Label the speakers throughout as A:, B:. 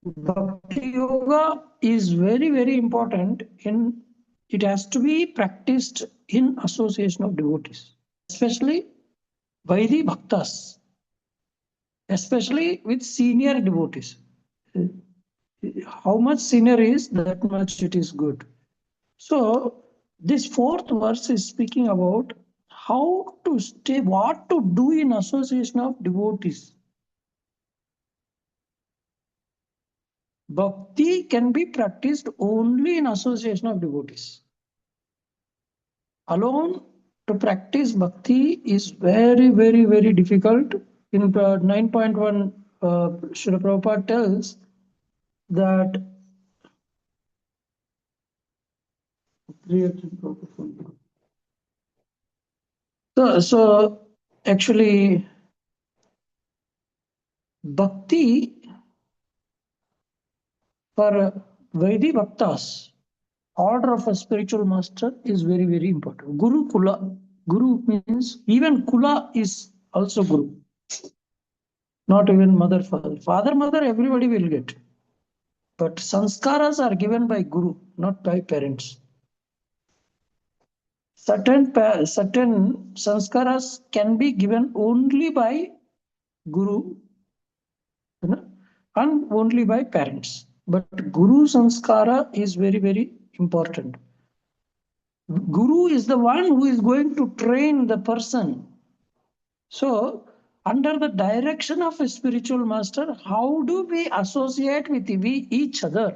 A: Bhakti yoga is very, very important. It has to be practiced in association of devotees, especially by the bhaktas, especially with senior devotees. How much senior is, that much it is good. So this fourth verse is speaking about how to stay, what to do in association of devotees. Bhakti can be practiced only in association of devotees. Alone to practice bhakti is very, very, very difficult. In 9.1, Srila Prabhupada tells that so actually bhakti for Vaidhi Bhaktas, order of a spiritual master is very, very important. Guru Kula. Guru means even Kula is also Guru. Not even mother, father. Father, mother, everybody will get. But sanskaras are given by Guru, not by parents. Certain sanskaras can be given only by Guru, and only by parents. But Guru sanskara is very, very important. Guru is the one who is going to train the person. So, under the direction of a spiritual master, how do we associate with each other?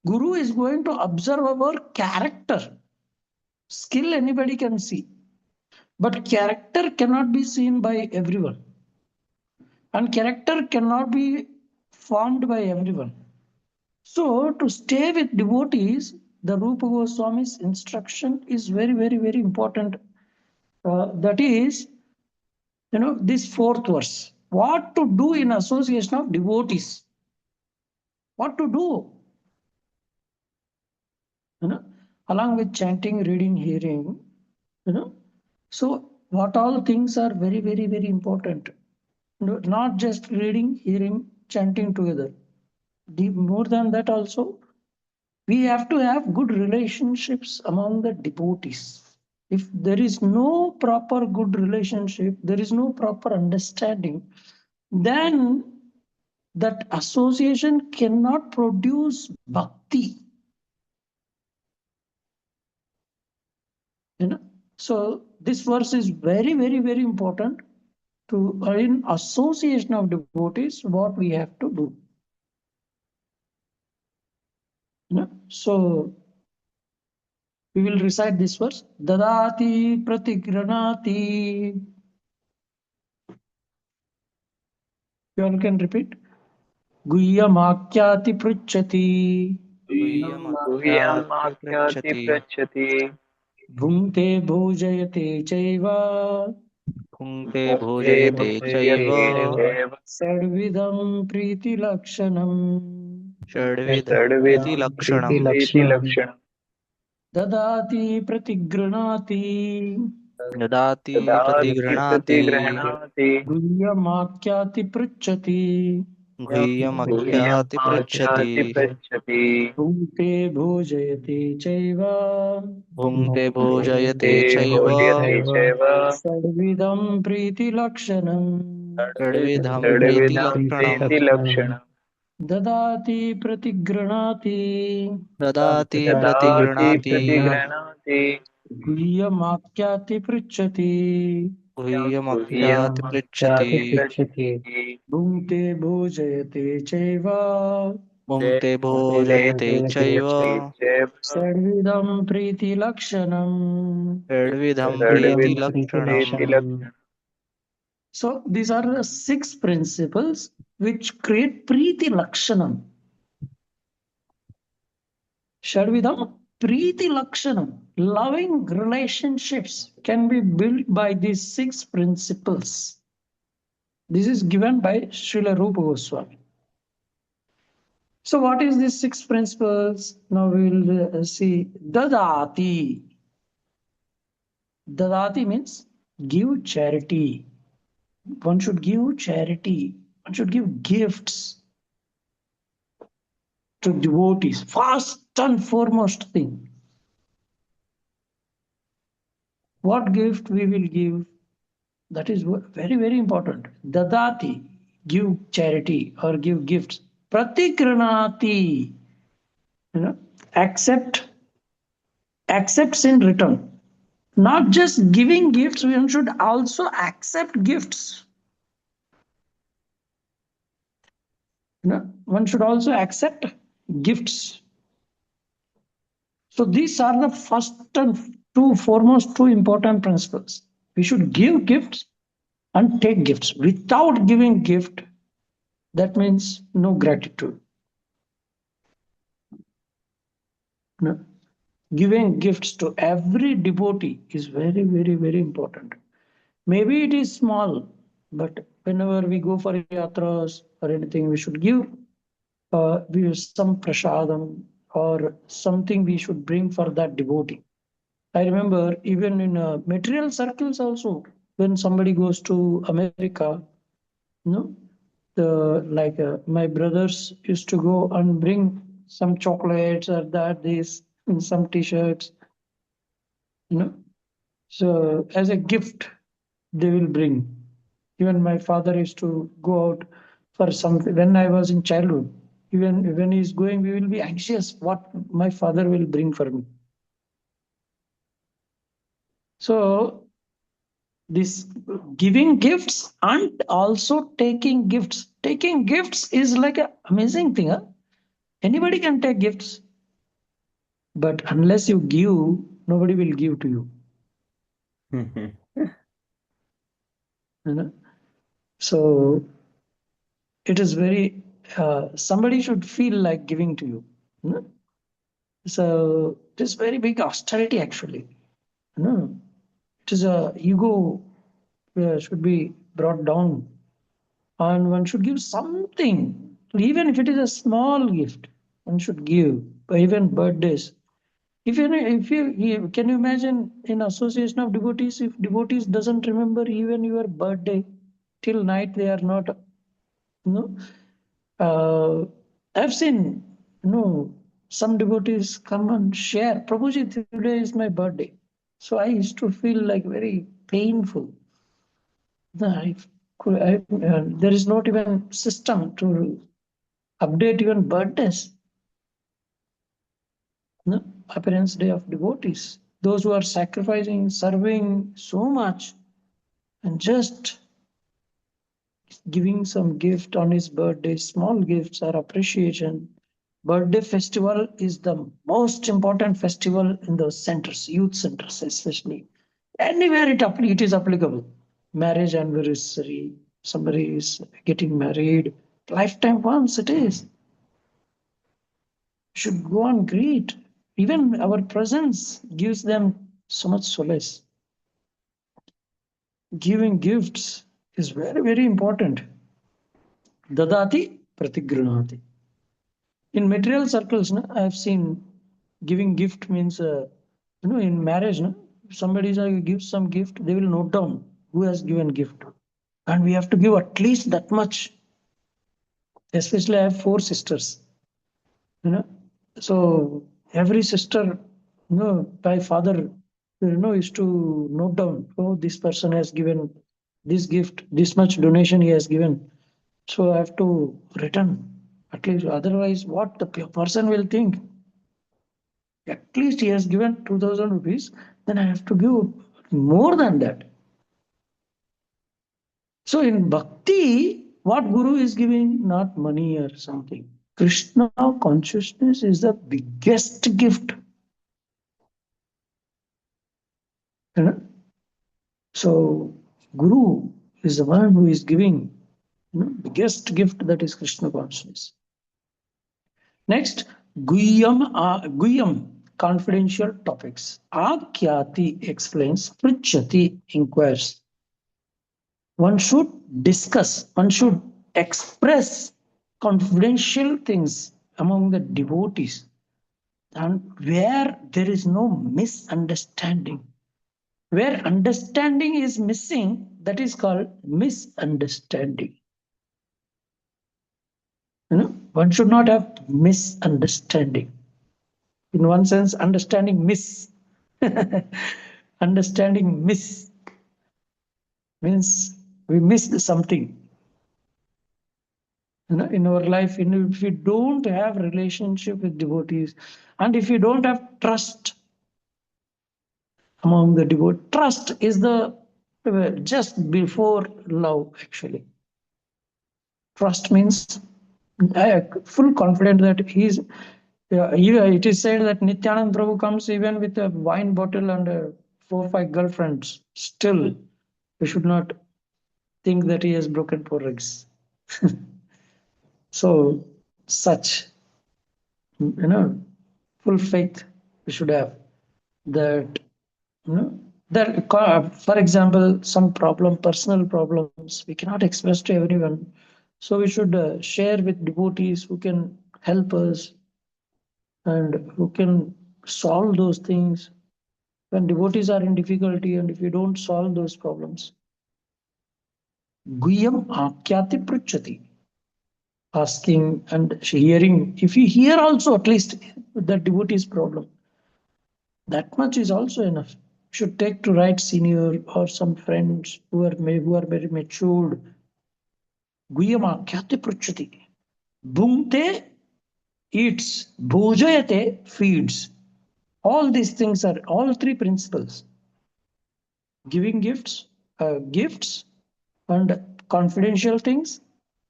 A: Guru is going to observe our character. Skill anybody can see. But character cannot be seen by everyone. And character cannot be formed by everyone. So, to stay with devotees, the Rupa Goswami's instruction is very, very, very important. That is, this fourth verse. What to do in association of devotees? What to do? Along with chanting, reading, hearing. So, what all things are very, very, very important. Not just reading, hearing, chanting together. More than that also, we have to have good relationships among the devotees. If there is no proper good relationship, there is no proper understanding, then that association cannot produce bhakti. So this verse is very, very, very important. To in association of devotees, what we have to do. So we will recite this verse. Dadati pratigranati. You all can repeat. Guhyamakyati pruchati.
B: गुह्यमाख्याति पृच्छति
A: Bhunte bhojayate chaiva.
C: भुङ्क्ते भोजयते चैव
A: Sarvidam priti lakshanam.
C: षड्विधमिति लक्षणम्
A: Dadati pratigranati.
C: ददाति प्रतिगृह्णाति
A: Guhyamakyati pruchati.
C: गुह्यमख्याति पृच्छति
A: Bhunte bhojayate chaiva.
C: भुङ्क्ते भोजयते चैव
A: Sarvidam priti lakshanam.
C: षड्विधं प्रीतिलक्षणम्
A: Dadati pratigranati.
C: ददाति प्रतिगृह्णाति
A: Guhyamakyati pruchati.
C: गुह्यमख्याति पृच्छति
A: Bhunte bhojayate chaiva.
C: भुङ्क्ते भोजयते चैव
A: Sarvidam priti lakshanam.
C: षड्विधं प्रीतिलक्षणम्
A: So these are the 6 principles which create Preeti Lakshanam. Shadvidam Preeti Lakshanam. Loving relationships can be built by these 6 principles. This is given by Srila Rupa Goswami. So what is these 6 principles? Now we will see. Dadati. Dadati means give charity. One should give charity. One should give gifts to devotees. First and foremost thing. What gift we will give? That is very, very important. Dadati, give charity or give gifts. Pratikranati, accepts in return. Not just giving gifts, one should also accept gifts. One should also accept gifts. So these are the first and foremost two important principles. We should give gifts and take gifts. Without giving gift, that means no gratitude. No. Giving gifts to every devotee is very, very, very important. Maybe it is small, but whenever we go for yatras or anything, we should give some prasadam or something we should bring for that devotee. I remember even in material circles also, when somebody goes to America, my brothers used to go and bring some chocolates or this, and some t-shirts, So as a gift, they will bring. Even my father used to go out for something when I was in childhood. Even when he's going, we will be anxious what my father will bring for me. So this giving gifts and also taking gifts. Taking gifts is like an amazing thing. Huh? Anybody can take gifts, but unless you give, nobody will give to you. So it is very, somebody should feel like giving to you. So it is very big austerity actually. It is a ego should be brought down, and one should give something, even if it is a small gift. One should give, even birthdays. If you can you imagine in association of devotees, if devotees doesn't remember even your birthday till night, they are not, I've seen, some devotees come and share, Prabhuji, today is my birthday. So I used to feel like very painful. There is not even system to update even birthdays. Appearance day of devotees. Those who are sacrificing, serving so much, and just giving some gift on his birthday, small gifts or appreciation. Birthday festival is the most important festival in the centers, youth centers especially. Anywhere it is applicable. Marriage anniversary, somebody is getting married, lifetime once it is. Should go and greet. Even our presence gives them so much solace. Giving gifts is very, very important. Dadati pratigranati. In material circles, I have seen giving gift means, in marriage, somebody gives some gift, they will note down who has given gift. And we have to give at least that much. Especially I have 4 sisters. So every sister, my father, used to note down, oh, this person has given this gift, this much donation he has given. So I have to return. At least otherwise, what the person will think. At least he has given 2000 rupees, then I have to give more than that. So in bhakti, what Guru is giving, not money or something. Krishna consciousness is the biggest gift. So Guru is the one who is giving biggest gift, that is Krishna consciousness. Next, Guhyam, confidential topics. Akyati explains, Pritchati inquires. One should discuss, one should express confidential things among the devotees, and where there is no misunderstanding. Where understanding is missing, that is called misunderstanding. One should not have misunderstanding. In one sense, understanding miss. Understanding miss means we missed something. In our life, if we don't have relationship with devotees, and if you don't have trust among the devotees, trust is the just before love, actually. Trust means full confidence that he's. It is said that Nityanand Prabhu comes even with a wine bottle and 4 or 5 girlfriends. Still, we should not think that he has broken 4 eggs. So, such, full faith we should have that, that, for example, some personal problems, we cannot express to everyone. So we should share with devotees who can help us and who can solve those things. When devotees are in difficulty and if you don't solve those problems, Guyam Akyati Pruchati, asking and hearing. If you hear also at least the devotee's problem, that much is also enough. You should take to right senior or some friends who are very matured. Guyam Akyati Pruchati. Bhungte eats, bhojayate feeds. All these things are all 3 principles. Giving gifts and confidential things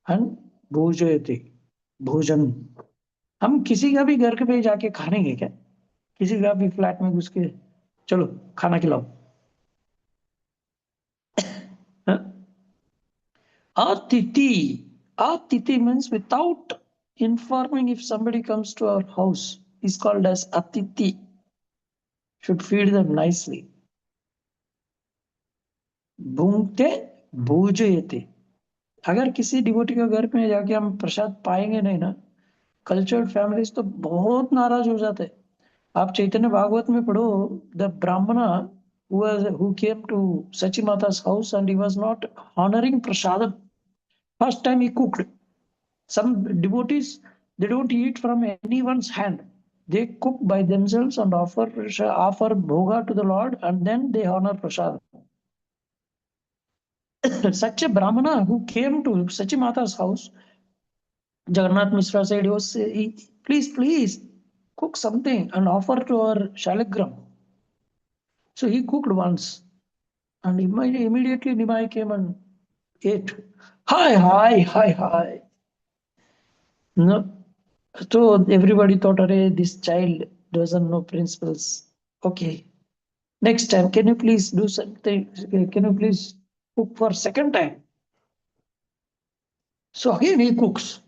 A: and भोजयते भोजन. हम किसी का भी घर के पे जाके खाएंगे क्या? किसी का भी फ्लैट में घुस के चलो खाना खिलाओ. Atiti means without informing, if somebody comes to our house, is called as atiti. Should feed them nicely. Bhungte bhojayate. अगर किसी डिवोटी के घर में जाके हम प्रसाद पाएंगे नहीं ना, कल्चर्ड फैमिलीज तो बहुत नाराज हो जाते हैं. आप चैतन्य भागवत में पढ़ो, द ब्राह्मणा who came to Sachi Mata's house and he was not honoring prasadam. First time he cooked. Some devotees, they don't eat from anyone's hand. They cook by themselves and offer bhoga to the Lord and then they honor prasadam. Such a brahmana who came to Sachi Mata's house, Jagannath Mishra said, please cook something and offer to our shaligram. So he cooked once and immediately Nimai came and ate. Hi. No. So everybody thought, this child doesn't know principles. Okay. Next time, can you please do something? Can you please cook for second time? So again he cooks.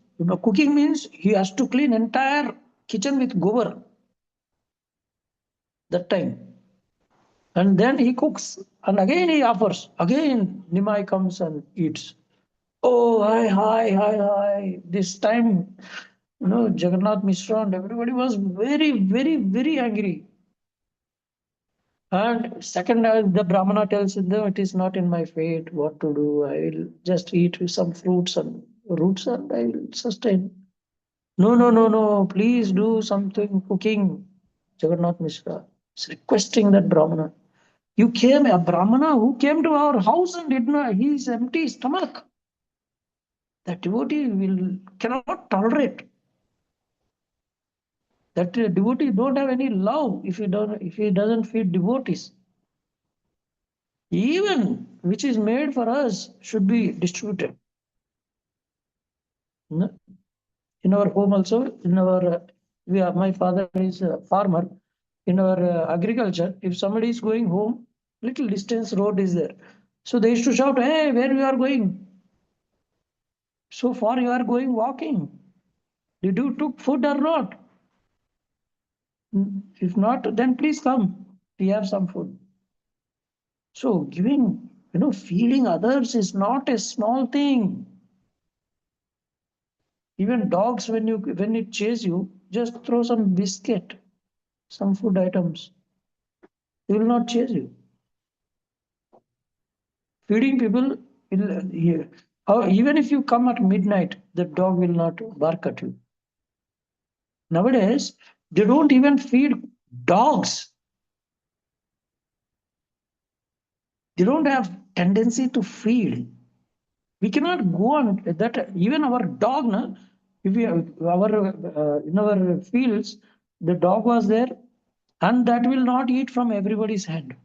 A: Cooking means he has to clean entire kitchen with gobar. That time. And then he cooks. And again he offers. Again Nimai comes and eats. Oh, hi. This time, Jagannath Mishra and everybody was very angry. And second, the Brahmana tells him, no, it is not in my fate what to do. I will just eat some fruits and roots and I will sustain. No, please do something cooking. Jagannath Mishra is requesting that Brahmana. A Brahmana who came to our house and did not, he is empty stomach. That devotee cannot tolerate. That devotee don't have any love if he doesn't feed devotees. Even which is made for us should be distributed. In our home also, my father is a farmer. In our agriculture, if somebody is going home, little distance road is there. So they used to shout, hey, where you are going? So far you are going walking. Did you took food or not? If not, then please come. We have some food. So giving, feeding others is not a small thing. Even dogs, when it chase you, just throw some biscuit, some food items. They will not chase you. Feeding people, even if you come at midnight, the dog will not bark at you. Nowadays, they don't even feed dogs. They don't have tendency to feed. We cannot go on that. Even our dog, na, if we in our fields, the dog was there, and that will not eat from everybody's hand.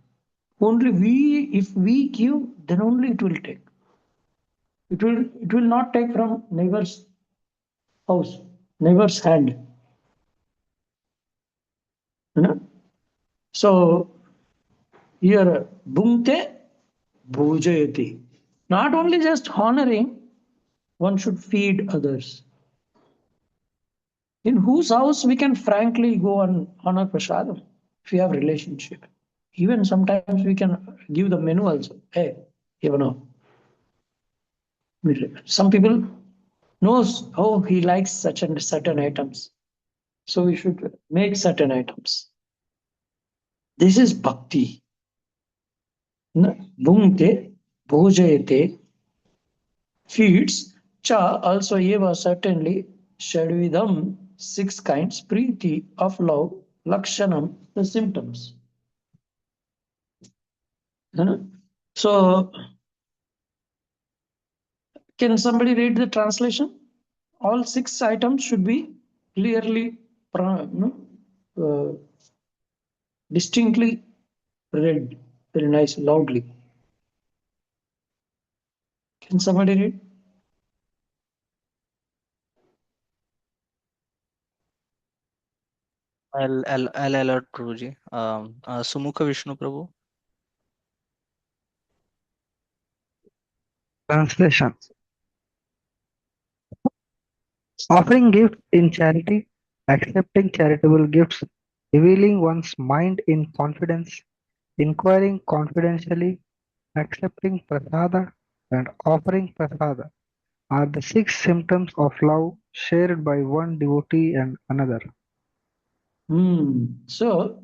A: Only if we give, then only it will take. It will not take from neighbor's house, neighbor's hand. You know? So here, bhungte bhujayati. Not only just honoring, one should feed others. In whose house we can frankly go and honor prasadam if we have relationship. Even sometimes we can give the menu also. Hey, you know. Some people knows, oh, he likes such and certain items. So we should make certain items. This is bhakti. Bhungte, bhojayate, feeds, cha, also eva, certainly, shadvidam, 6 kinds, priti, of love, lakshanam, the symptoms. So, can somebody read the translation? All 6 items should be clearly, distinctly read, very nice, loudly. Can somebody read?
C: I'll alert Guruji. Sumukha Vishnu Prabhu.
D: Translation. Offering gifts in charity, accepting charitable gifts, revealing one's mind in confidence, inquiring confidentially, accepting prasada, and offering prasada are the 6 symptoms of love shared by one devotee and another.
A: So,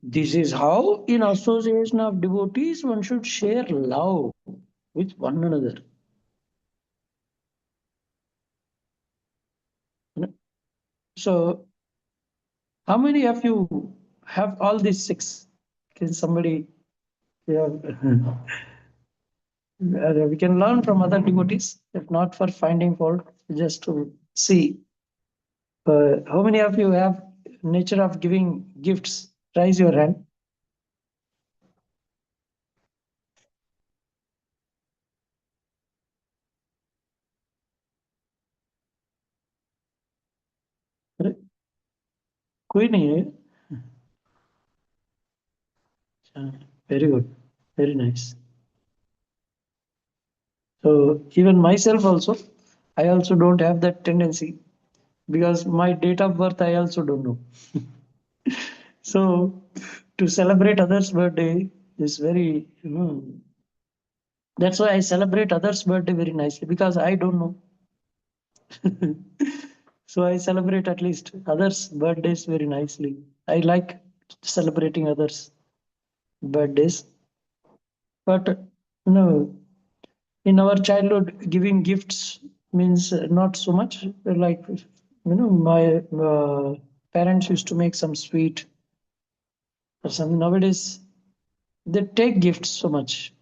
A: this is how, in association of devotees, one should share love with one another. So, how many of you have all these 6? Can somebody? Yeah. We can learn from other devotees, if not for finding fault, just to see. How many of you have nature of giving gifts? Raise your hand. कोई नहीं है. Very good, very nice. So even myself also, I also don't have that tendency, because my date of birth I also don't know. So to celebrate others' birthday is very, that's why I celebrate others' birthday very nicely, because I don't know. So I celebrate at least others' birthdays very nicely. I like celebrating others' birthdays. But in our childhood, giving gifts means not so much. Like, my parents used to make some sweet or something. Nowadays, they take gifts so much.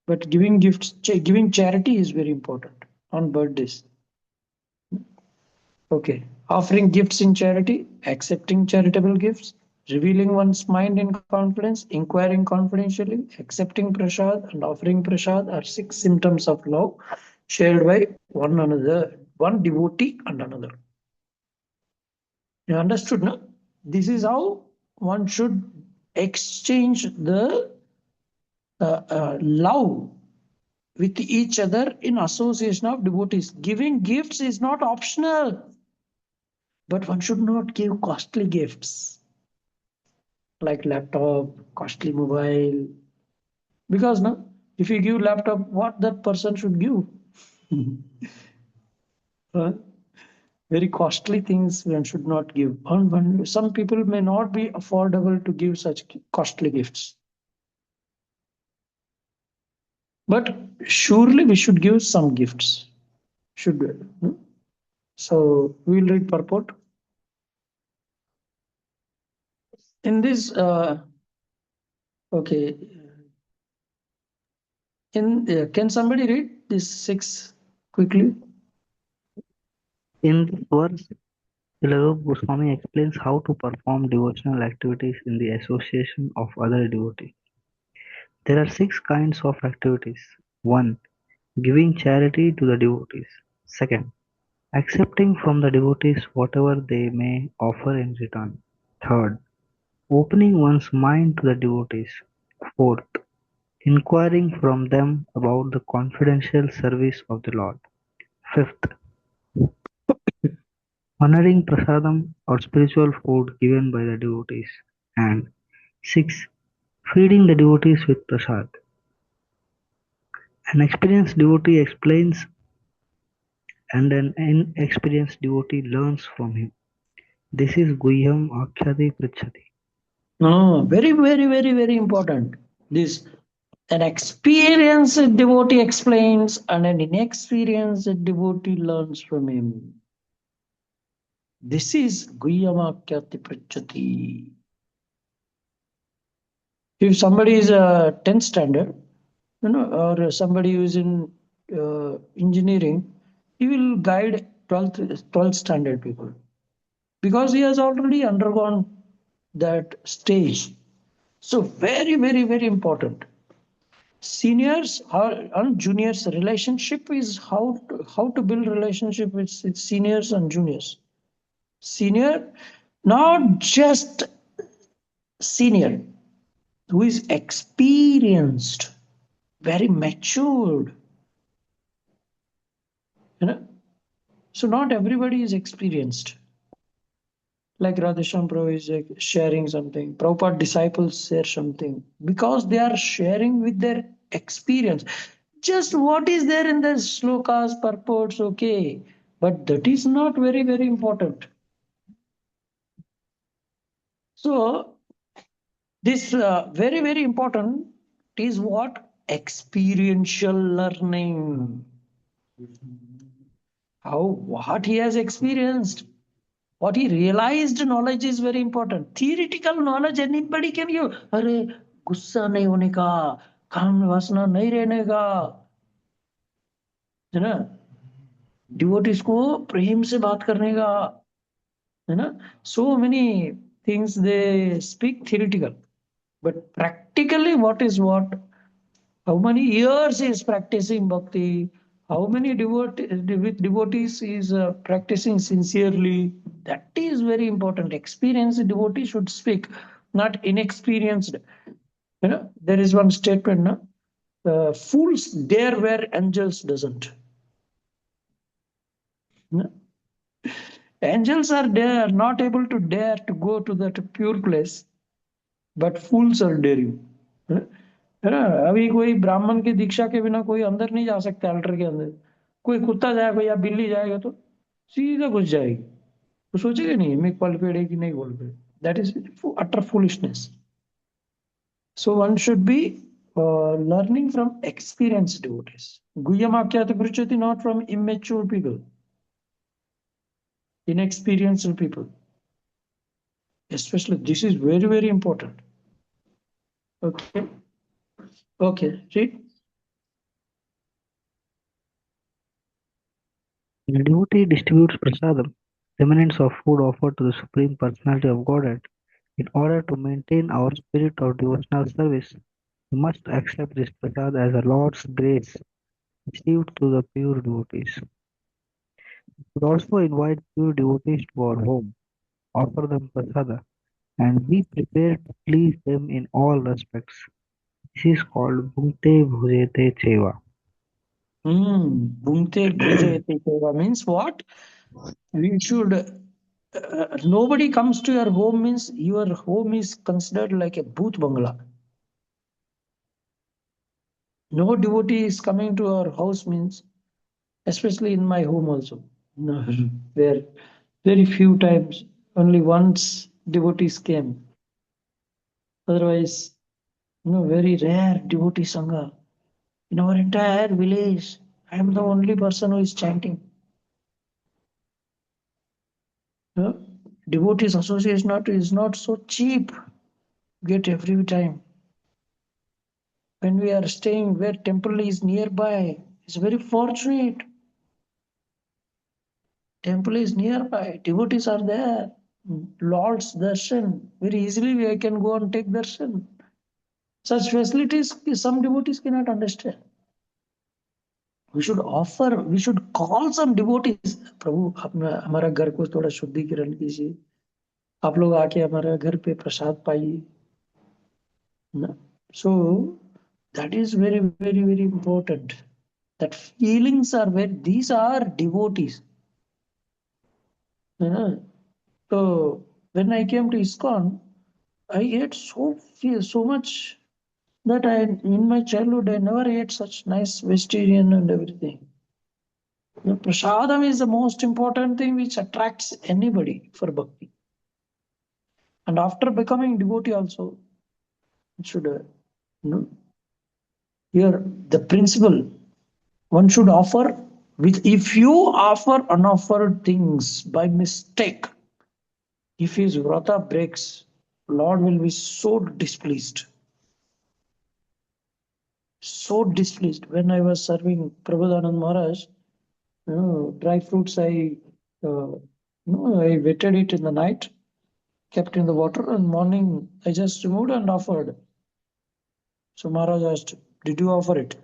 A: But giving gifts, giving charity is very important on birthdays. Okay. Offering gifts in charity, accepting charitable gifts, revealing one's mind in confidence, inquiring confidentially, accepting prasad, and offering prasad are 6 symptoms of love shared by one another, one devotee and another. You understood, no? This is how one should exchange the love with each other in association of devotees. Giving gifts is not optional. But one should not give costly gifts like laptop, costly mobile. Because if you give laptop, what that person should give? Very costly things one should not give. Some people may not be affordable to give such costly gifts. But surely we should give some gifts. Should we? So we will read purport. In this, okay. Can somebody read this 6 quickly?
D: In this verse, Srila Goswami explains how to perform devotional activities in the association of other devotees. There are 6 kinds of activities. 1. Giving charity to the devotees. 2. Accepting from the devotees whatever they may offer in return. 3. Opening one's mind to the devotees. 4. Inquiring from them about the confidential service of the Lord. 5. Honoring prasadam or spiritual food given by the devotees. And 6. Feeding the devotees with prasad. An experienced devotee explains and an inexperienced devotee learns from him. This is Guhyam Akhyati Prichhati.
A: No, very, very, very, very important. This an experienced devotee explains, and an inexperienced devotee learns from him. This is Guhyamakyati Prichhati. If somebody is a 10th standard, or somebody who is in engineering, he will guide 12th standard people because he has already undergone that stage. So very, very, very important. Seniors and juniors relationship is how to build relationship with seniors and juniors. Senior, not just senior, who is experienced, very matured. So not everybody is experienced. Like Radheshyam Prabhu is sharing something. Prabhupada disciples share something because they are sharing with their experience. Just what is there in the slokas, purports, okay. But that is not very, very important. So this very, very important is what? Experiential learning. What he has experienced. What he realized knowledge is very important. Theoretical knowledge anybody can give. अरे गुस्सा नहीं होने का, काम वासना नहीं रहने का, है ना? डिवोटीज को प्रेम से बात करने का, है ना? So many things they speak theoretical, but practically what is what? How many years he is practicing bhakti? How many devotees is practicing sincerely? That is very important. Experienced devotee should speak, not inexperienced. There is one statement, no? Fools dare where angels doesn't. No? Angels are not able to dare to go to that pure place, but fools are daring. है ना? अभी कोई ब्राह्मण की दीक्षा के बिना कोई अंदर नहीं जा सकता अल्टर के अंदर. कोई कुत्ता जाएगा या बिल्ली जाएगा तो सीधा घुस जाएगी. तो सोचेगा नहीं मैं क्वालिफाइड है कि नहीं qualified. That is utter foolishness. So one should be learning from experienced devotees. Guhyamakyata Pruchati, not from immature people, inexperienced people. Especially this is very, very important. Okay. Okay, read.
D: When a devotee distributes prasadam, remnants of food offered to the Supreme Personality of Godhead, in order to maintain our spirit of devotional service, we must accept this prasad as the Lord's grace received through the pure devotees. We should also invite pure devotees to our home, offer them prasada, and be prepared to please them in all respects. This is called Bhukte Bhujete Cheva.
A: Bhunte bhujayate seva means what? We should. Nobody comes to your home means your home is considered like a bhoot bangla. No devotee is coming to our house means, especially in my home also. No, where very few times, only once devotees came. Otherwise, very rare devotee sangha. In our entire village, I am the only person who is chanting. Devotees association is not so cheap. Get every time. When we are staying where temple is nearby, it's very fortunate. Temple is nearby. Devotees are there. Lord's darshan. Very easily I can go and take darshan. Such facilities some devotees cannot understand. We should offer, we should call some devotees. प्रभु हमारा घर को थोड़ा शुद्धिकरण कीजिए. आप लोग आके हमारे घर पे प्रसाद पाइए. So that is very, very, very important. That feelings are where these are devotees. So when I came to ISKCON, I ate so much that in my childhood I never ate such nice vegetarian and everything. Prasadam is the most important thing which attracts anybody for bhakti. And after becoming devotee also, it should here the principle one should offer with, if you offer unoffered things by mistake, if his vrata breaks, Lord will be so displeased. So displeased. When I was serving Prabhupada Maharaj, dry fruits I wetted it in the night, kept in the water, and morning I just removed and offered. So Maharaj asked, "Did you offer it?"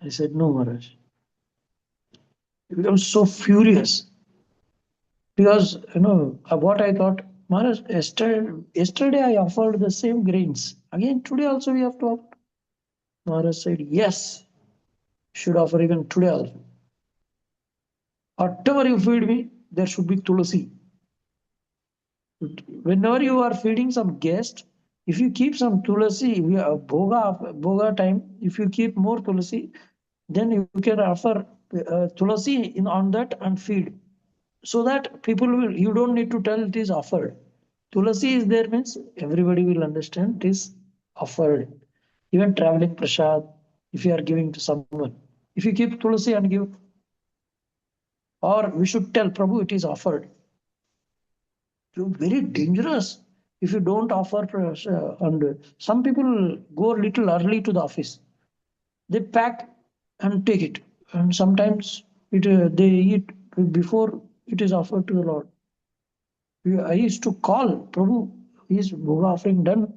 A: I said, "No, Maharaj." He becomes so furious because what I thought, Maharaj, yesterday I offered the same grains. Again today also we have to offer. Maharaj said, "Yes, should offer even today also. Whatever you feed me, there should be tulasi. Whenever you are feeding some guest, if you keep some tulasi, bhoga time, if you keep more tulasi, then you can offer tulasi on that and feed. So that people will, you don't need to tell it is offered. Tulasi is there means everybody will understand it is offered. Even traveling prasad, if you are giving to someone, if you keep tulasi and give, or we should tell Prabhu it is offered. You're very dangerous if you don't offer. And some people go a little early to the office. They pack and take it, and sometimes they eat before it is offered to the Lord. I used to call Prabhu, is bhoga offering done?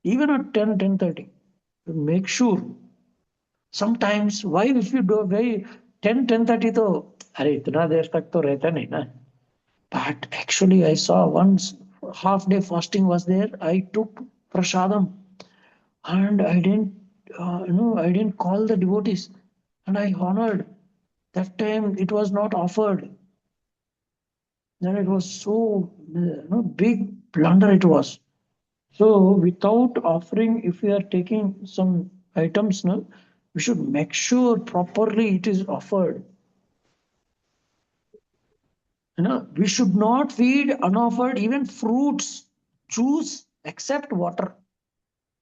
A: Even at 10:30. Make sure. Sometimes why if you do very 10:30 तो अरे इतना देर तक तो रहता नहीं ना. But actually I saw once half day fasting was there. I took prasadam and I didn't call the devotees and I honored. That time it was not offered. Then it was so big blunder it was. So without offering, if we are taking some items, we should make sure properly it is offered. We should not feed unoffered even fruits, juice, except water.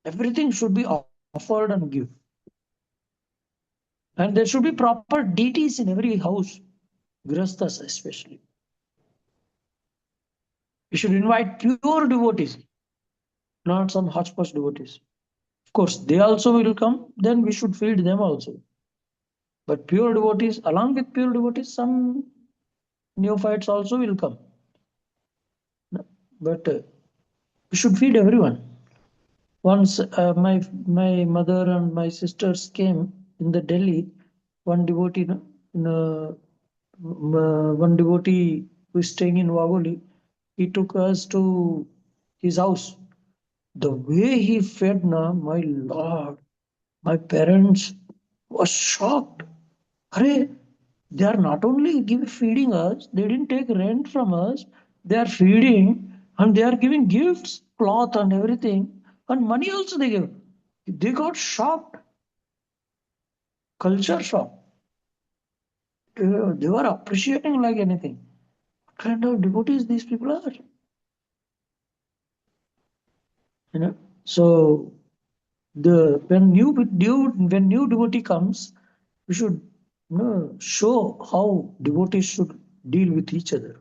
A: Everything should be offered and give. And there should be proper deities in every house, grasthas especially. We should invite pure devotees, not some hodgepodge devotees. Of course, they also will come, then we should feed them also. But pure devotees, along with pure devotees, some neophytes also will come. But we should feed everyone. Once my mother and my sisters came in the Delhi, one devotee, one devotee who is staying in Wagoli, he took us to his house. The way he fed, my Lord, my parents was shocked. Hare, they are not only feeding us, they didn't take rent from us, they are feeding and they are giving gifts, cloth and everything, and money also they give. They got shocked. Culture shock. They were appreciating like anything. What kind of devotees these people are? So when new devotee comes, we should show how devotees should deal with each other.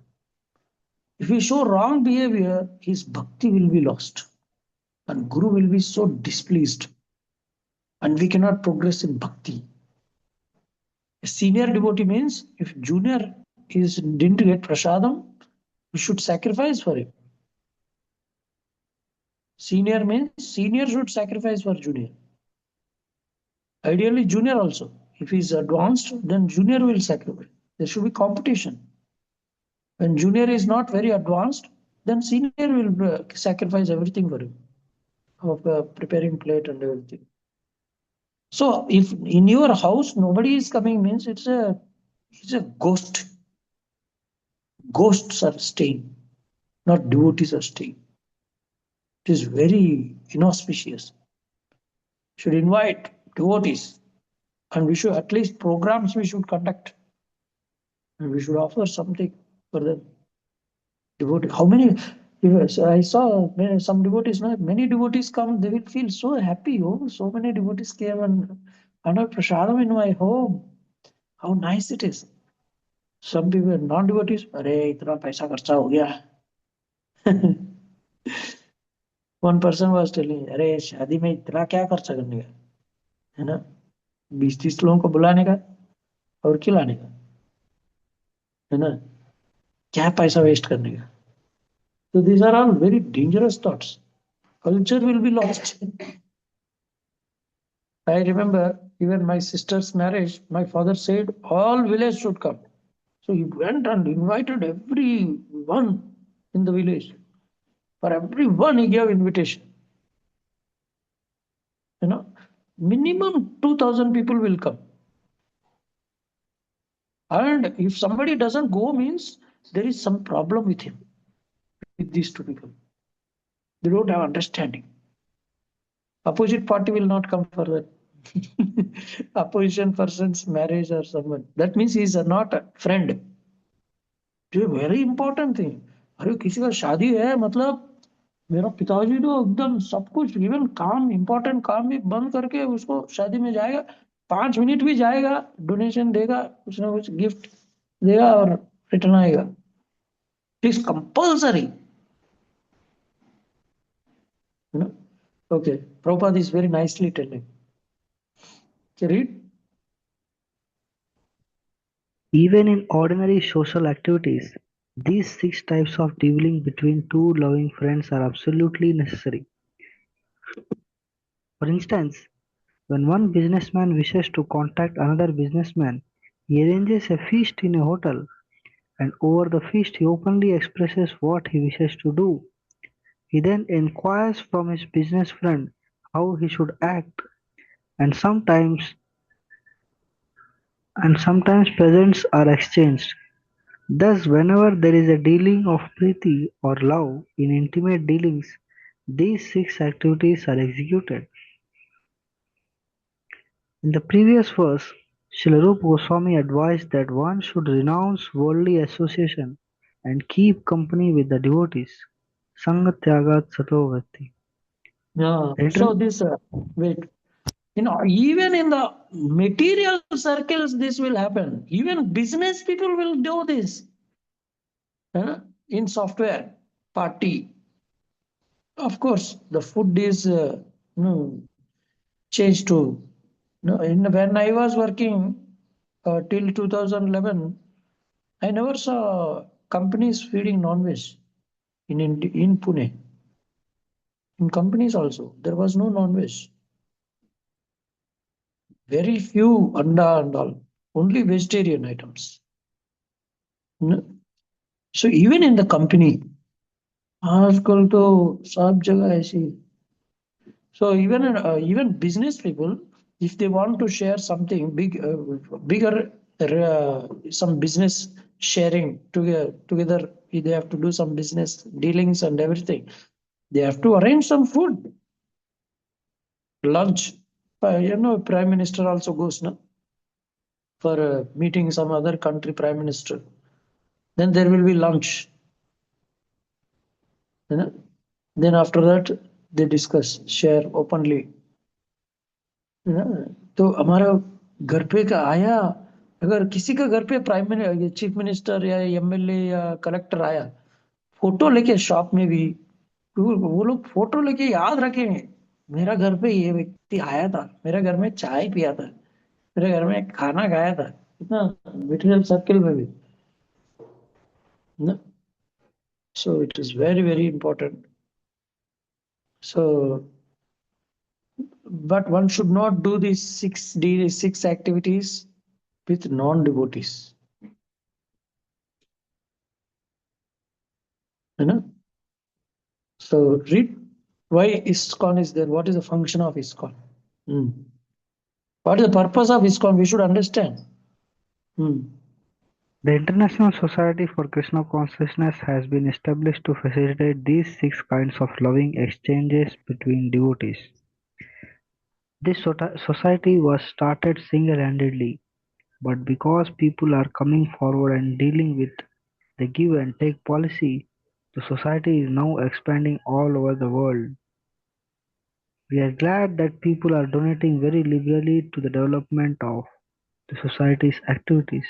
A: If we show wrong behavior, his bhakti will be lost, and Guru will be so displeased, and we cannot progress in bhakti. A senior devotee means if junior didn't get prasadam, we should sacrifice for him. Senior means senior should sacrifice for junior. Ideally, junior also. If he is advanced, then junior will sacrifice. There should be competition. When junior is not very advanced, then senior will sacrifice everything for him, of preparing plate and everything. So, if in your house nobody is coming, means it's a ghost. Ghosts are staying, not devotees are staying. It is very inauspicious. Should invite devotees, and we should at least programs we should conduct, and we should offer something for them. Devotee, how many? I saw some devotees. Many devotees come. They will feel so happy. Oh, so many devotees came and had prasadam in my home. How nice it is. Some people, non-devotees, अरे इतना पैसा खर्चा हो गया. One person was telling, अरे शादी में इतना क्या खर्चा करने का, है ना? 20-30 लोगों को बुलाने का और खिलाने का, है ना? क्या पैसा वेस्ट करने का? So these are all very dangerous thoughts. Culture will be lost. I remember even my sister's marriage, my father said all village should come. So he went and invited everyone in the village. For everyone he gave invitation. Minimum 2,000 people will come. And if somebody doesn't go, means there is some problem with him, with these two people. They don't have understanding. Opposite party will not come for that. Opposition person's marriage or someone. That means he is not a friend. It is a very important thing. अरे किसी का शादी है, मतलब मेरा पिताजी तो एकदम सब कुछ, इवन काम, इम्पोर्टेंट काम भी बंद करके उसको शादी में जाएगा. 5 मिनट भी जाएगा, डोनेशन देगा, कुछ ना कुछ गिफ्ट देगा और रिटर्न आएगा. It is compulsory. Okay, Prabhupada is very nicely telling. Can you read?
D: Even in ordinary social activities, these 6 types of dealing between two loving friends are absolutely necessary. For instance, when one businessman wishes to contact another businessman, he arranges a feast in a hotel, and over the feast he openly expresses what he wishes to do. He then inquires from his business friend how he should act, and sometimes presents are exchanged. Thus, whenever there is a dealing of priti or love in intimate dealings, these 6 activities are executed. In the previous verse, Srila Rupa Goswami advised that one should renounce worldly association and keep company with the devotees. Sanga Tyagat Sato Bhakti.
A: Yeah. So this, wait, even in the material circles, this will happen. Even business people will do this. In software party, of course, the food is changed to. When I was working till 2011, I never saw companies feeding non-veg in Pune. In companies also, there was no non-veg. Very few anda and all, only vegetarian items. So even in the company, आजकल तो सब जगह ऐसी. So even business people, if they want to share something bigger, some business sharing together, they have to do some business dealings and everything. They have to arrange some food, lunch. Prime Minister also goes for meeting some other country prime minister. Then there will be lunch. Then after that, they discuss, share openly ना। तो हमारा घर पे का आया, अगर किसी का घर पे प्राइम मिनिस्टर, चीफ मिनिस्टर या एमएलए या कलेक्टर आया, फोटो लेके शॉप में भी, तो वो लोग फोटो लेके याद रखेंगे, मेरा घर पे ये व्यक्ति आया था, मेरे घर में चाय पिया था, मेरे घर में खाना खाया था, इतना मटेरियल सर्किल में भी ना। So it is very very important. So, but one should not do these 6 activities with non-devotees. You know? So read why ISKCON is there. What is the function of ISKCON? Hmm. What is the purpose of ISKCON? We should understand. Hmm.
D: The International Society for Krishna Consciousness has been established to facilitate these 6 kinds of loving exchanges between devotees. This society was started single-handedly, but because people are coming forward and dealing with the give and take policy, the society is now expanding all over the world. We are glad that people are donating very liberally to the development of the society's activities,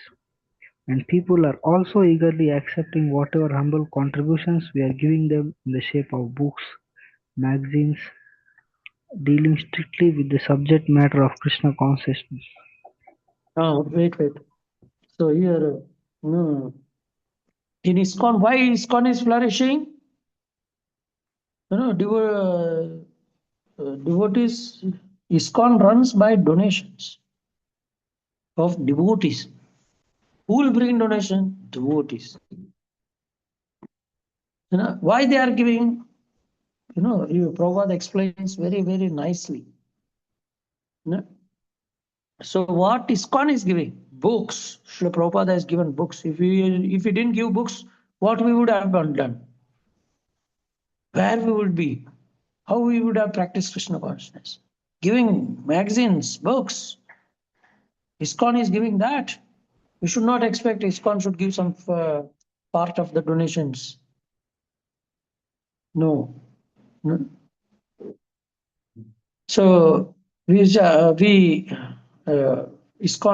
D: and people are also eagerly accepting whatever humble contributions we are giving them in the shape of books, magazines, dealing strictly with the subject matter of Krishna consciousness.
A: Wait. So here, no, in ISKCON, why ISKCON is flourishing? You know, devotees, ISKCON runs by donations of devotees. Who will bring donation? Devotees. You know, why they are giving? You know, Prabhupada explains very, very nicely. You know? So what ISKCON is giving? Books. Srila Prabhupada has given books. If he didn't give books, what we would have done? Where we would be? How we would have practiced Krishna consciousness? Giving magazines, books. ISKCON is giving that. We should not expect ISKCON should give some part of the donations. No. No. So ISKCON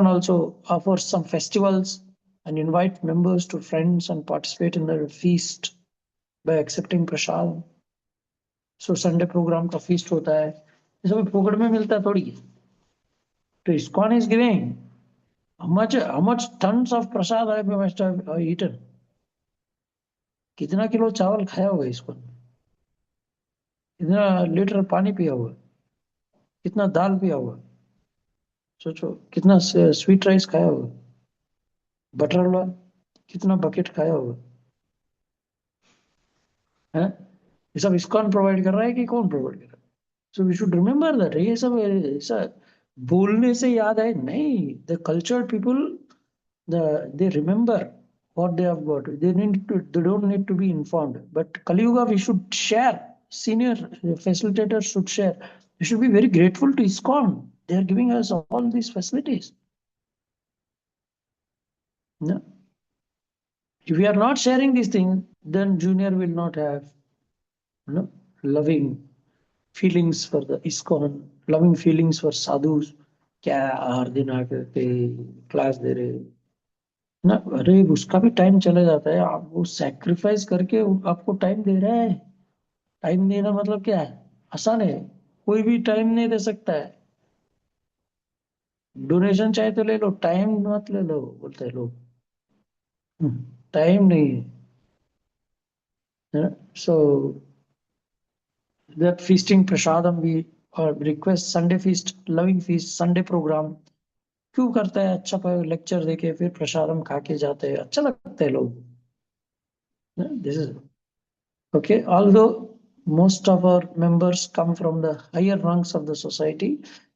A: also offers some festivals and invite members to friends and participate in the feast by accepting prasad. So Sunday program का feast होता है, ये सब फोकट में मिलता है थोड़ी. तो ISKCON is giving how much tons of prasad I must have eaten. कितना किलो चावल खाया होगा ISKCON, कितना लीटर पानी पिया होगा, कितना दाल पिया होगा, सोचो कितना स्वीट राइस खाया होगा, बटर हलवा कितना बकेट खाया होगा है. ये सब ISKCON प्रोवाइड कर रहा है कि कौन प्रोवाइड कर रहा है? So we should remember that. ये सब ऐसा बोलने से याद है नहीं. The cultured people, they remember what they have got. They don't need to be informed. But Kali Yuga, we should share. Senior facilitators should share. We should be very grateful to ISKCON. They are giving us all these facilities. No? If we are not sharing these things, then junior will not have, you know, loving feelings for the ISKCON, loving feelings for sadhus. क्या हर दिन आकर के class दे रहे ना. अरे उसका भी time चला जाता है. आप वो सैक्रिफाइस करके आपको टाइम दे रहा है. टाइम देना मतलब क्या है? आसान है. कोई भी टाइम नहीं दे सकता है. डोनेशन चाहे तो ले लो, टाइम मत ले लो बोलते हैं लोग. टाइम नहीं है. सो that feasting prasadam, we request Sunday feast, loving feast, Sunday program. क्यों करता है? अच्छा लेक्चर देके फिर प्रसादम खा के जाते हैं, अच्छा लगता है लोग. This is okay. Although most of our members come from the higher ranks of the society,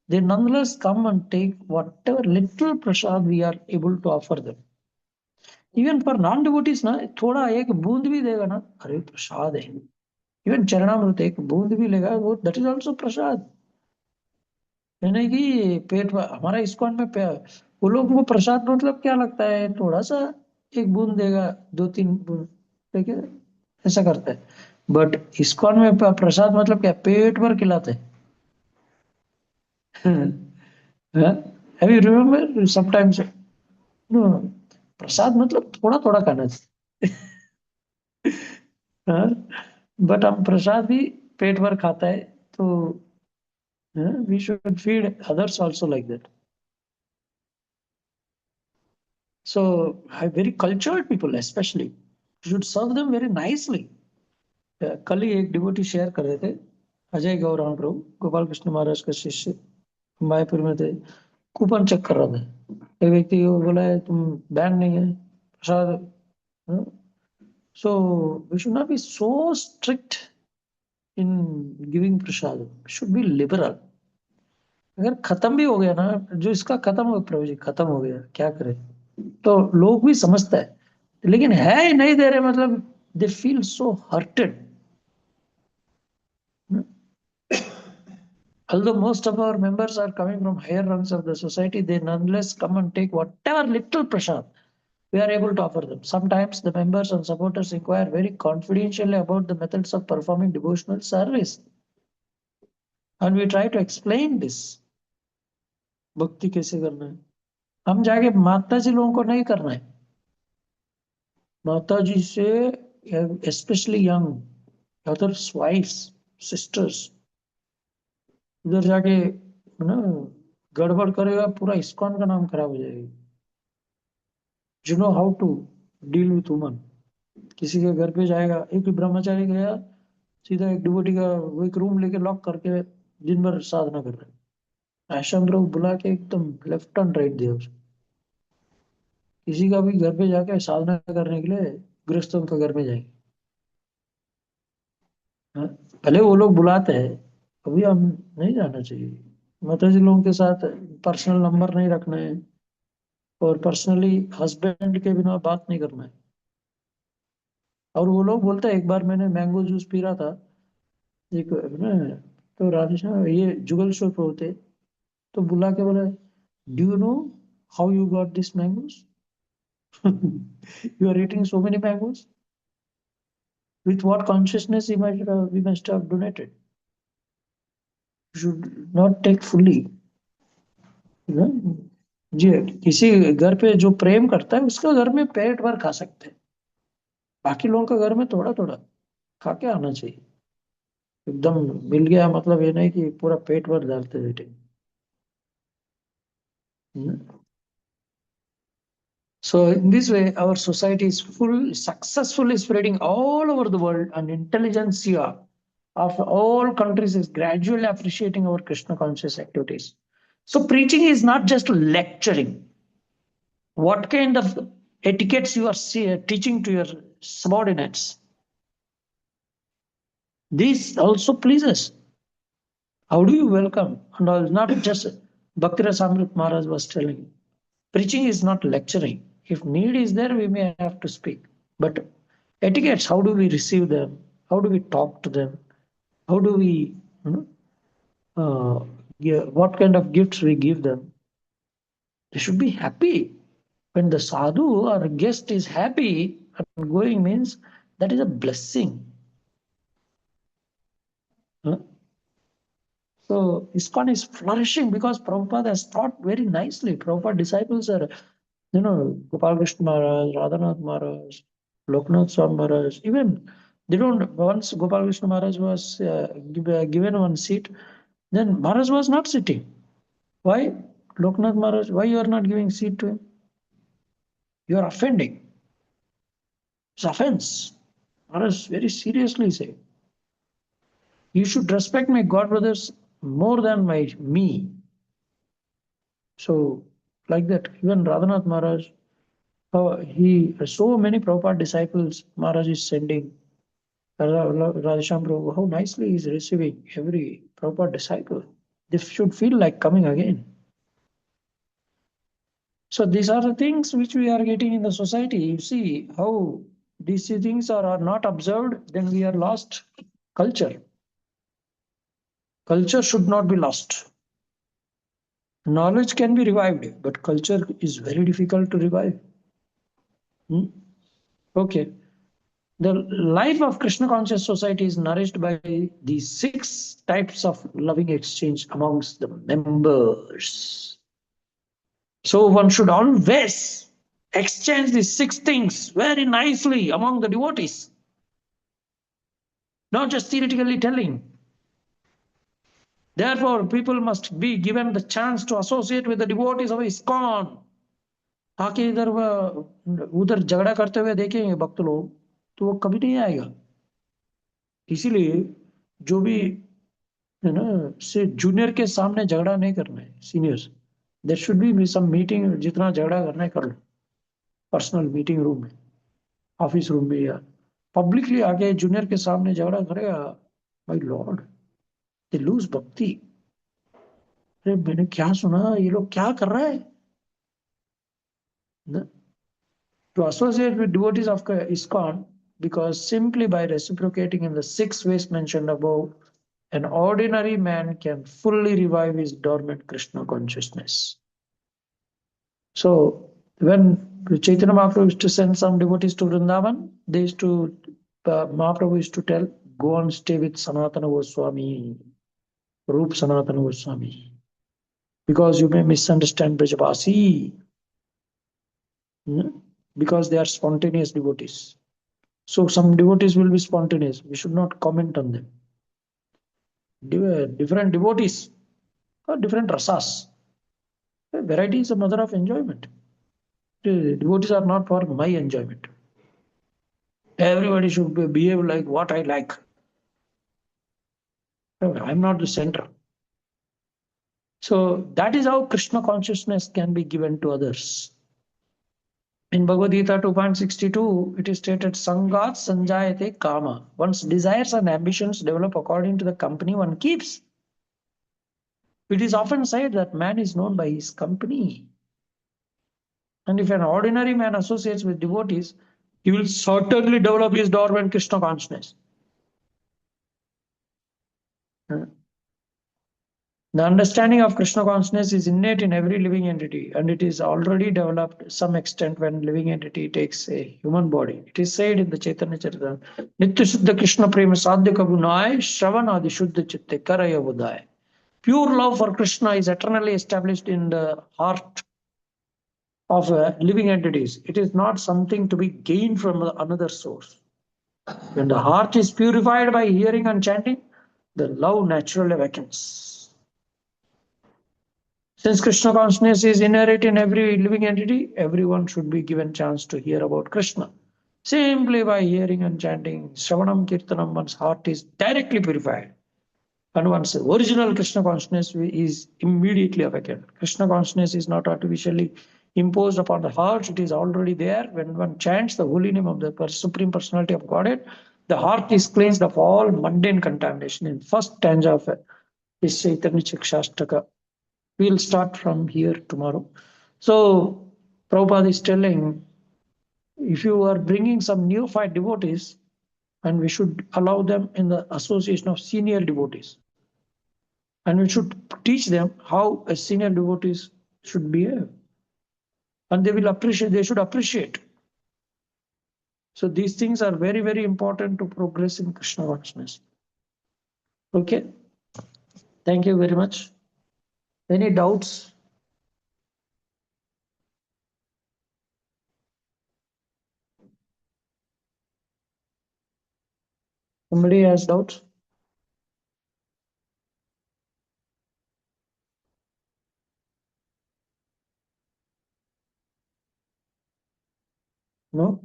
A: they nonetheless come and take whatever little prasad we are able to offer them. Even for non-devotees ना, थोड़ा एक बूंद भी देगा ना, अरे प्रसाद है. Even चरणामृत एक बूंद भी लेगा, वो दैट इज ऑल्सो प्रसाद. यानी कि पेट हमारा ISKCON में वो लोग को प्रसाद मतलब क्या लगता है? थोड़ा सा एक बूंद देगा, 2-3 बूंद, ठीक है, ऐसा करता है. बट ISKCON में प्रसाद मतलब क्या? पेट भर खिलाते हैं. Have you remember sometimes प्रसाद मतलब थोड़ा थोड़ा खाना चाहिए, बट हम प्रसाद भी पेट भर खाता है, तो we should feed others also like that. So very cultured people especially should serve them very nicely. कल ही एक डिवोटी शेयर कर रहे थे, अजय गौरांग प्रभु गोपाल कृष्ण महाराज का शिष्य, मायापुर में थे, कूपन चेक कर रहा था, एक व्यक्ति को बोला है तुम बैन नहीं है प्रसाद, so we should not be so strict in giving prasad, should be liberal. अगर खत्म भी हो गया ना, जो इसका खत्म हो प्रभु जी खत्म हो गया क्या करे, तो लोग भी समझता है, लेकिन है नहीं दे रहे मतलब they feel so hurted. Although most of our members are coming from higher rungs of the society, they nonetheless come and take whatever little prasad we are able to offer them. Sometimes the members and supporters inquire very confidentially about the methods of performing devotional service. And we try to explain this. भक्ति कैसे करना है, हम जाके माता जी लोगों को नहीं करना है, माता जी से especially young others wives sisters उधर जाके ना गड़बड़ करेगा, पूरा इस्कॉन का नाम खराब हो जाएगा. You know how to deal with woman. किसी के घर पे जाएगा, एक ब्रह्मचारी गया सीधा एक डिवोटी का वो एक रूम लेके लॉक करके दिन भर साधना कर रहे हैं, आश्रम प्रभु बुला के एकदम लेफ्ट एंड राइट दिया उसको. किसी का भी घर पे जाके साधना करने के लिए गृहस्थों के घर में जाएंगे, भले वो लोग बुलाते हैं, अभी हम नहीं जाना चाहिए. माता जी लोगों के साथ पर्सनल नंबर नहीं रखना है, और पर्सनली हस्बैंड के बिना बात नहीं करना है. और वो लोग बोलते हैं, एक बार मैंने मैंगो जूस पी रहा था एक ना, तो राधेश्याम ये जुगल शो पे होते, तो बुला के बोला do you know how you got this mangoes, you are eating so many mangoes, with what consciousness we must have donated. You should not take fully. जी, किसी घर पे जो प्रेम करता है उसका घर में पेट भर खा सकते हैं, बाकी लोगों का घर में थोड़ा थोड़ा खा के आना चाहिए. एकदम मिल गया मतलब ये नहीं कि पूरा पेट भर डालते बैठे. So in this way, our society is successfully spreading all over the world, and intelligentsia of all countries is gradually appreciating our Krishna conscious activities. So preaching is not just lecturing. What kind of etiquettes you are teaching to your subordinates? This also pleases. How do you welcome? And all, not just Bhaktivedanta Swami Maharaj was telling. Preaching is not lecturing. If need is there, we may have to speak. But etiquettes, how do we receive them? How do we talk to them? How do we, what kind of gifts we give them? They should be happy. When the sadhu or guest is happy and going means that is a blessing. So ISKCON is flourishing because Prabhupada has taught very nicely. Prabhupada disciples are, Gopal Krishna Maharaj, Radhanath Maharaj, Loknath Swami Maharaj. Even they don't. Once Gopal Krishna Maharaj was given one seat, then Maharaj was not sitting. Why? Loknath Maharaj, why you are not giving seat to him? You are offending. It's offense. Maharaj very seriously said, you should respect my God brothers more than me. So, like that, even Radhanath Maharaj, so many Prabhupada disciples Maharaj is sending. Radhesham Prabhu, how nicely he is receiving every Prabhupada disciple. They should feel like coming again. So these are the things which we are getting in the society. You see how these things are not observed, then we are lost culture. Culture should not be lost. Knowledge can be revived, but culture is very difficult to revive. Okay. The life of Krishna conscious society is nourished by these 6 types of loving exchange amongst the members. So one should always exchange these 6 things very nicely among the devotees, not just theoretically telling. Therefore, people must be given the chance to associate with the devotees of ISKCON. आके इधर उधर झगड़ा करते हुए देखेंगे भक्त लोग तो वो कभी नहीं आएगा. इसीलिए जो भी है ना से जूनियर के सामने झगड़ा नहीं करना है. Seniors there should be some meeting. जितना झगड़ा करना है कर लो पर्सनल मीटिंग रूम में, ऑफिस रूम में, या पब्लिकली आके जूनियर के सामने झगड़ा करेगा, माय लॉर्ड, दे लूज भक्ति. अरे मैंने क्या सुना, ये लोग क्या कर रहा है. To associate with devotees of ISKCON, because simply by reciprocating in the 6 ways mentioned above, an ordinary man can fully revive his dormant Krishna consciousness. So, when Chaitanya Mahaprabhu used to send some devotees to Vrindavan, they used to, Mahaprabhu used to tell, go and stay with Sanatana Goswami, Rup Sanatana Goswami, because you may misunderstand Brajavasi, because they are spontaneous devotees. So some devotees will be spontaneous. We should not comment on them. Different devotees, different rasas. Variety is a mother of enjoyment. Devotees are not for my enjoyment. Everybody should behave like what I like. I'm not the center. So that is how Krishna consciousness can be given to others. In Bhagavad Gita 2.62, it is stated, Sangat sanjayate kama. One's desires and ambitions develop according to the company one keeps. It is often said that man is known by his company. And if an ordinary man associates with devotees, he will certainly develop his dormant Krishna consciousness. The understanding of Krishna consciousness is innate in every living entity, and it is already developed to some extent when living entity takes a human body. It is said in the Chaitanya Charitamrita, Nitya Shuddha Krishna Prema Sadhya Kabunai Shravana Adi Shuddha Chitte Karaya Budaya. Pure love for Krishna is eternally established in the heart of living entities. It is not something to be gained from another source. When the heart is purified by hearing and chanting, the love naturally awakens. Since Krishna consciousness is inherent in every living entity, everyone should be given chance to hear about Krishna. Simply by hearing and chanting Shravanam Kirtanam, one's heart is directly purified. And one's original Krishna consciousness is immediately awakened. Krishna consciousness is not artificially imposed upon the heart, it is already there. When one chants the holy name of the Supreme Personality of Godhead, the heart is cleansed of all mundane contamination. In first stanza of this Chaitanya Shastaka. We'll start from here tomorrow. So Prabhupada is telling, if you are bringing some neophyte devotees, and we should allow them in the association of senior devotees. And we should teach them how a senior devotees should behave. And they will appreciate, they should appreciate. So these things are very, very important to progress in Krishna consciousness. Okay. Thank you very much. Any doubts? Somebody has doubts? No?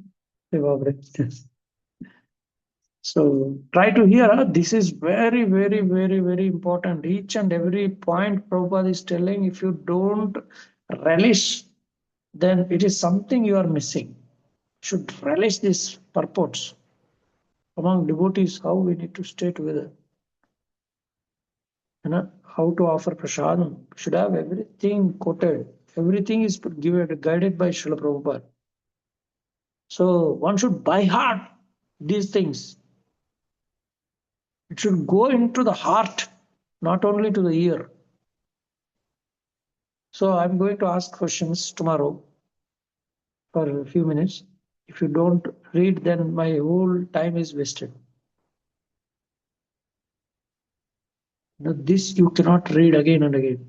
A: So try to hear. This is very, very, very, very important. Each and every point Prabhupada is telling, if you don't relish, then it is something you are missing. You should relish these purports among devotees, how we need to stay together. How to offer prasadam. Should have everything quoted. Everything is guided by Srila Prabhupada. So one should by heart these things. It should go into the heart, not only to the ear. So I'm going to ask questions tomorrow for a few minutes. If you don't read, then my whole time is wasted. Now this you cannot read again and again,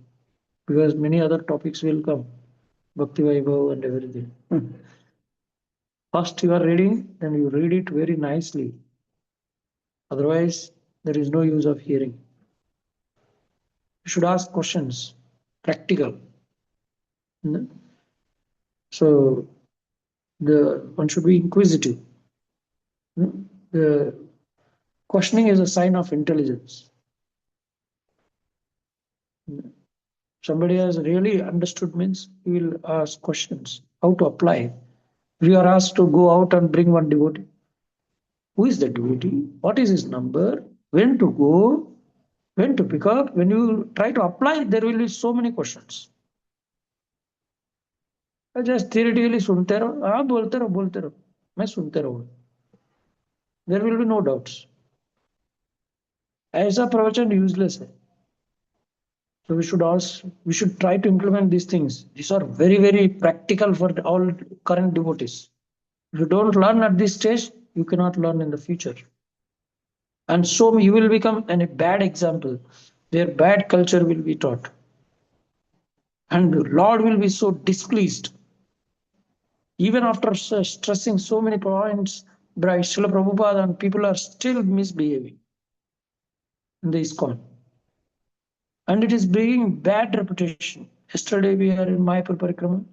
A: because many other topics will come. Bhakti Vaibhav and everything. First you are reading, then you read it very nicely. Otherwise, there is no use of hearing. You should ask questions, practical. So one should be inquisitive. The questioning is a sign of intelligence. Somebody has really understood means he will ask questions. How to apply? If you are asked to go out and bring one devotee, who is the devotee? What is his number? When to go? When to pick up? When you try to apply, there will be so many questions. Just theoretically सुनते रहो, हाँ बोलते रहो, मैं सुनते रहूँ. There will be no doubts. ऐसा प्रवचन useless है. So we should try to implement these things. These are very, very practical for all current devotees. If you don't learn at this stage, you cannot learn in the future. And so you will become a bad example where bad culture will be taught. And the Lord will be so displeased. Even after stressing so many points by Srila Prabhupada, and people are still misbehaving in the ISKCON. And it is bringing bad reputation. Yesterday we are in Mayapur Parikrama.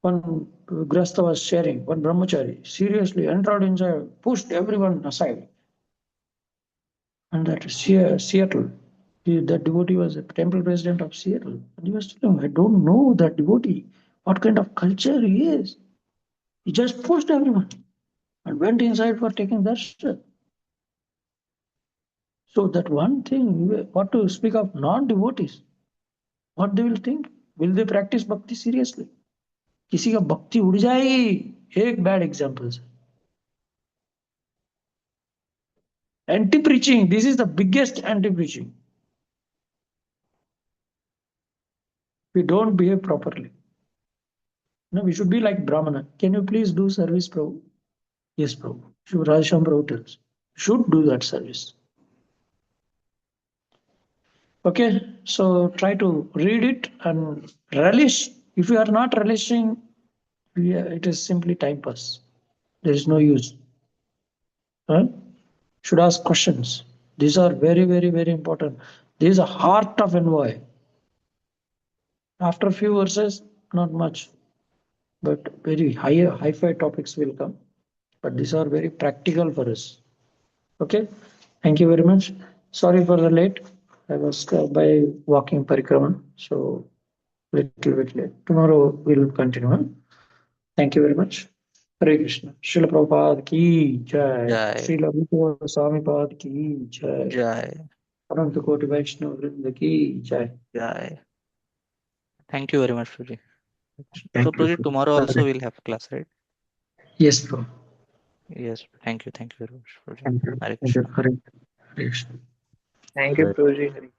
A: One Grasta was sharing, one brahmachari seriously entered inside, pushed everyone aside. And that Seattle, that devotee was a temple president of Seattle. And he was telling, I don't know that devotee, what kind of culture he is. He just pushed everyone and went inside for taking darshan. So that one thing, what to speak of non-devotees, what they will think? Will they practice bhakti seriously? किसी का भक्ति उड़ जाएगी, एक bad example. Anti-preaching, this is the biggest anti-preaching. We don't behave properly. No, we should be like Brahmana. Can you please do service, Prabhu? Yes, Prabhu. Radhesham Prabhu tells. Should do that service. Okay, so try to read it and relish. If you are not relishing, it is simply time pass. There is no use. Huh? Should ask questions. These are very, very, very important. This is a heart of envoy. After a few verses, not much, but very high-fi topics will come. But these are very practical for us. Okay, thank you very much. Sorry for the late. I was by walking parikrama, so little bit late. Tomorrow we'll continue. Huh? Thank you very much. Hare Krishna. Srila Prabhupada ki jai.
C: Jai.
A: Srila Swami Prabhupada ki jai.
C: Jai.
A: Ananta Koti Vaishnava Vrinda ki jai.
C: Jai. Thank you very much, Prabhuji.
A: Thank
C: So, Prabhuji,
A: you.
C: tomorrow also we'll have class, right?
A: Yes, bro.
C: Yes. Thank you. Thank you very much, Prabhuji.
A: Thank you.
C: Hare
A: Thank you.
C: Krishna.
A: Hare Krishna.
B: Thank you,
C: Jai.
B: Prabhuji.